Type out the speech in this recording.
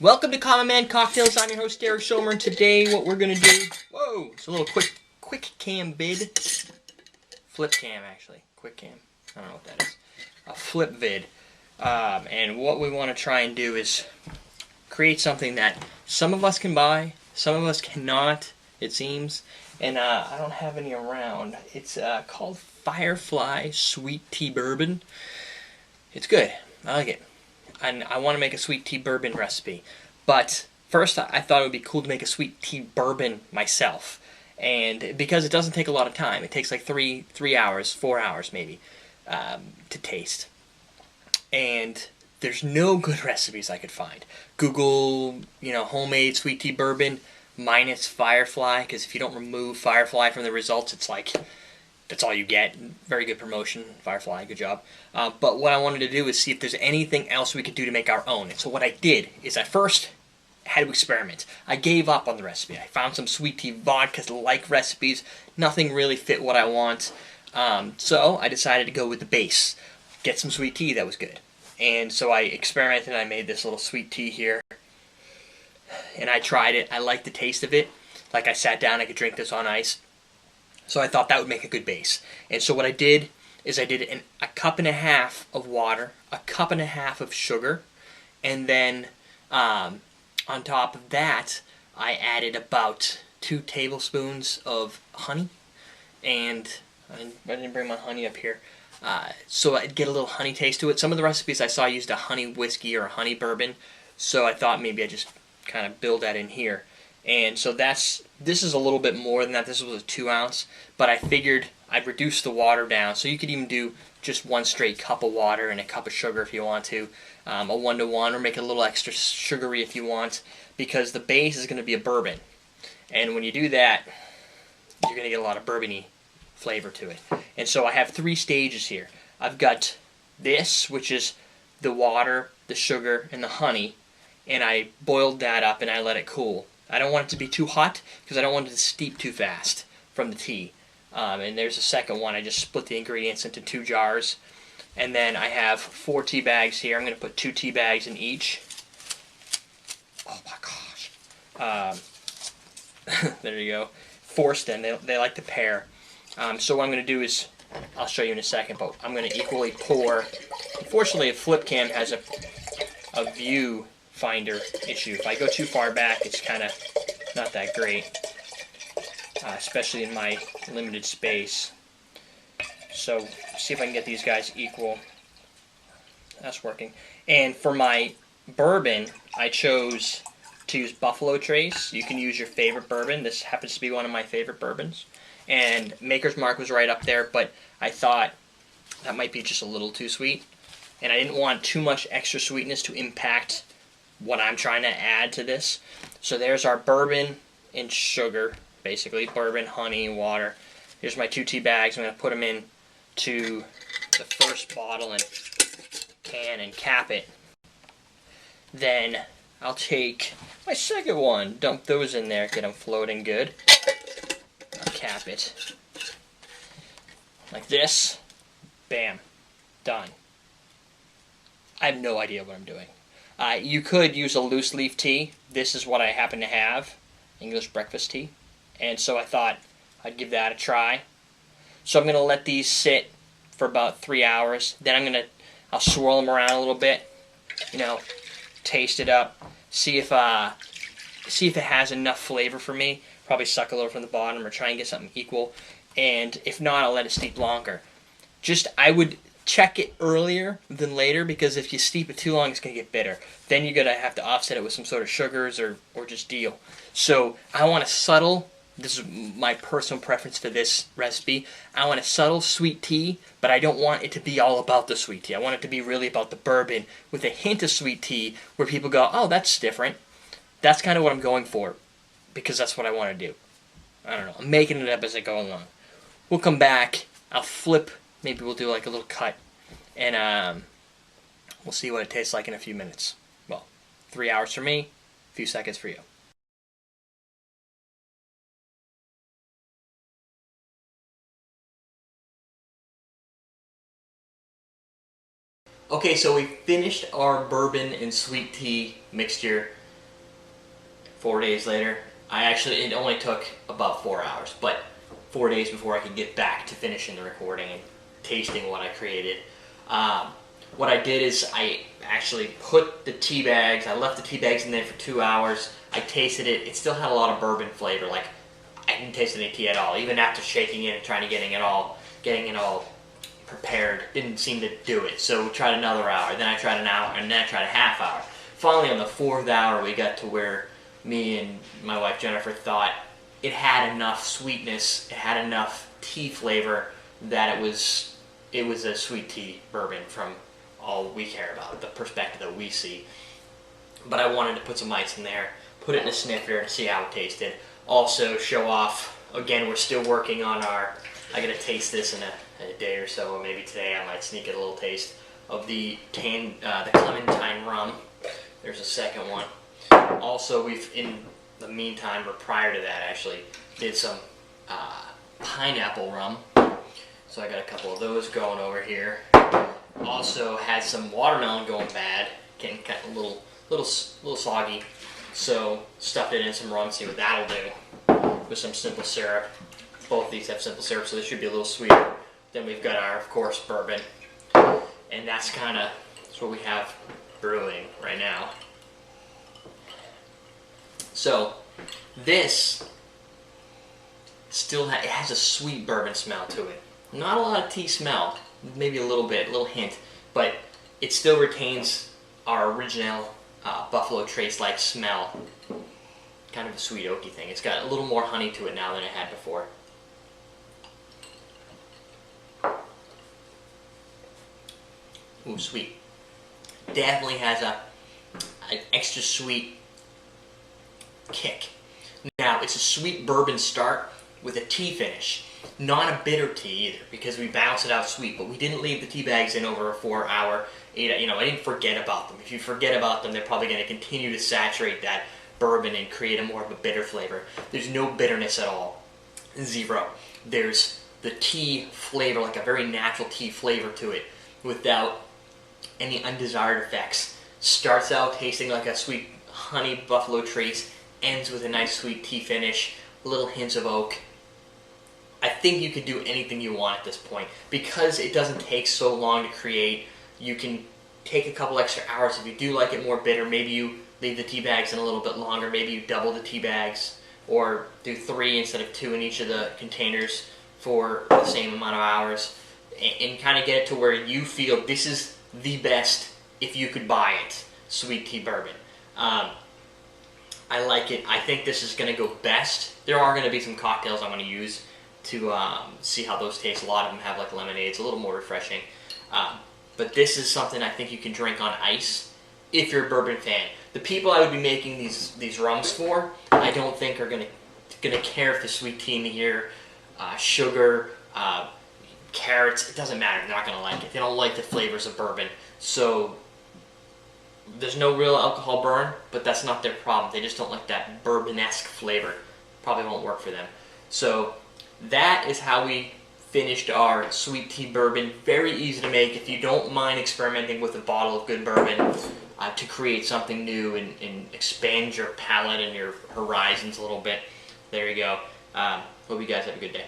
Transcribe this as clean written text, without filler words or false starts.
Welcome to Common Man Cocktails. I'm your host, Derek Schomer, and today what we're going to do... Whoa! It's a little quick cam vid. Flip cam, actually. Quick cam. I don't know what that is. A flip vid. And what we want to try and do is create something that some of us can buy, some of us cannot, it seems. And I don't have any around. It's called Firefly Sweet Tea Bourbon. It's good. I like it. And I want to make a sweet tea bourbon recipe. But first I thought it would be cool to make a sweet tea bourbon myself. And because it doesn't take a lot of time, it takes like 3 hours, 4 hours maybe, to taste. And there's no good recipes I could find. Google, homemade sweet tea bourbon minus Firefly, because if you don't remove Firefly from the results, it's like, that's all you get. Very good promotion, Firefly, good job. But what I wanted to do is see if there's anything else we could do to make our own. And so what I did is I first had to experiment. I gave up on the recipe. I found some sweet tea vodkas-like recipes. Nothing really fit what I want. So I decided to go with the base. Get some sweet tea that was good. And so I experimented and I made this little sweet tea here. And I tried it. I liked the taste of it. Like I sat down, I could drink this on ice. So I thought that would make a good base. And so what I did is I did a cup and a half of water, a cup and a half of sugar, and then on top of that, I added about 2 tablespoons of honey. And I didn't bring my honey up here. So I'd get a little honey taste to it. Some of the recipes I saw used a honey whiskey or a honey bourbon. So I thought maybe I'd just kind of build that in here. And so this is a little bit more than that. This was a 2 ounce, but I figured I'd reduce the water down. So you could even do just 1 straight cup of water and a cup of sugar if you want to, a 1-to-1, or make it a little extra sugary if you want, because the base is going to be a bourbon. And when you do that, you're going to get a lot of bourbony flavor to it. And so I have 3 stages here. I've got this, which is the water, the sugar, and the honey, and I boiled that up and I let it cool. I don't want it to be too hot because I don't want it to steep too fast from the tea. And there's a second one. I just split the ingredients into 2 jars. And then I have 4 tea bags here. I'm going to put 2 tea bags in each. Oh my gosh. There you go. Force them. They like to pair. So what I'm going to do is, I'll show you in a second, but I'm going to equally pour. Unfortunately, a flip cam has a view finder issue. If I go too far back, it's kind of not that great, especially in my limited space. So see if I can get these guys equal. That's working. And for my bourbon, I chose to use Buffalo Trace. You can use your favorite bourbon. This happens to be one of my favorite bourbons. And Maker's Mark was right up there, but I thought that might be just a little too sweet. And I didn't want too much extra sweetness to impact what I'm trying to add to this. So there's our bourbon and sugar, basically. Bourbon, honey, water. Here's my 2 tea bags. I'm going to put them in to the first bottle and can and cap it. Then I'll take my second one, dump those in there, get them floating good. I'll cap it like this. Bam. Done. I have no idea what I'm doing. You could use a loose leaf tea. This is what I happen to have, English breakfast tea. And so I thought I'd give that a try. So I'm going to let these sit for about 3 hours. Then I'll swirl them around a little bit, taste it up, see if it has enough flavor for me. Probably suck a little from the bottom or try and get something equal. And if not, I'll let it steep longer. I would check it earlier than later, because if you steep it too long, it's going to get bitter. Then you're going to have to offset it with some sort of sugars or just deal. So I want a subtle, this is my personal preference for this recipe, I want a subtle sweet tea, but I don't want it to be all about the sweet tea. I want it to be really about the bourbon with a hint of sweet tea where people go, oh, that's different. That's kind of what I'm going for, because that's what I want to do. I don't know. I'm making it up as I go along. We'll come back. I'll flip. Maybe we'll do like a little cut, and we'll see what it tastes like in a few minutes. Well, 3 hours for me, a few seconds for you. Okay, so we finished our bourbon and sweet tea mixture. 4 days later. It only took about 4 hours, but 4 days before I could get back to finishing the recording and tasting what I created. What I did is I actually put the tea bags, I left the tea bags in there for 2 hours. I tasted it. It still had a lot of bourbon flavor. Like, I didn't taste any tea at all. Even after shaking it and trying to getting it all prepared, didn't seem to do it. So we tried another hour, then I tried an hour, and then I tried a half hour. Finally, on the 4th hour, we got to where me and my wife Jennifer thought it had enough sweetness, it had enough tea flavor that it was a sweet tea bourbon from all we care about, the perspective that we see. But I wanted to put some ice in there, put it in a snifter, and see how it tasted. Also show off, again, we're still working on I gotta taste this in a day or so, or maybe today I might sneak it a little taste of the Clementine rum. There's a second one. Also, we've, in the meantime, or prior to that actually, did some pineapple rum. So I got a couple of those going over here. Also had some watermelon going bad, getting kind of a little soggy. So stuffed it in some rum, see what that'll do with some simple syrup. Both these have simple syrup, so this should be a little sweeter. Then we've got our, of course, bourbon. And that's what we have brewing right now. So this still it has a sweet bourbon smell to it. Not a lot of tea smell, maybe a little bit, a little hint, but it still retains our original Buffalo Trace-like smell. Kind of a sweet oaky thing. It's got a little more honey to it now than it had before. Ooh, sweet. Definitely has an extra sweet kick. Now, it's a sweet bourbon start with a tea finish. Not a bitter tea either, because we balance it out sweet, but we didn't leave the tea bags in over a 4 hour, I didn't forget about them. If you forget about them, they're probably going to continue to saturate that bourbon and create a more of a bitter flavor. There's no bitterness at all. Zero. There's the tea flavor, like a very natural tea flavor to it, without any undesired effects. Starts out tasting like a sweet honey Buffalo Trace, ends with a nice sweet tea finish, little hints of oak. I think you could do anything you want at this point. Because it doesn't take so long to create, you can take a couple extra hours. If you do like it more bitter, maybe you leave the tea bags in a little bit longer, maybe you double the tea bags, or do 3 instead of 2 in each of the containers for the same amount of hours, and kind of get it to where you feel this is the best, if you could buy it, sweet tea bourbon. I like it. I think this is going to go best. There are going to be some cocktails I'm going to use to see how those taste. A lot of them have like lemonade. It's a little more refreshing. But this is something I think you can drink on ice if you're a bourbon fan. The people I would be making these rums for, I don't think are going to care if the sweet tea in here, sugar, carrots, it doesn't matter. They're not going to like it. They don't like the flavors of bourbon. So there's no real alcohol burn, but that's not their problem. They just don't like that bourbon-esque flavor. Probably won't work for them. So that is how we finished our sweet tea bourbon. Very easy to make if you don't mind experimenting with a bottle of good bourbon to create something new and expand your palate and your horizons a little bit. There you go. Hope you guys have a good day.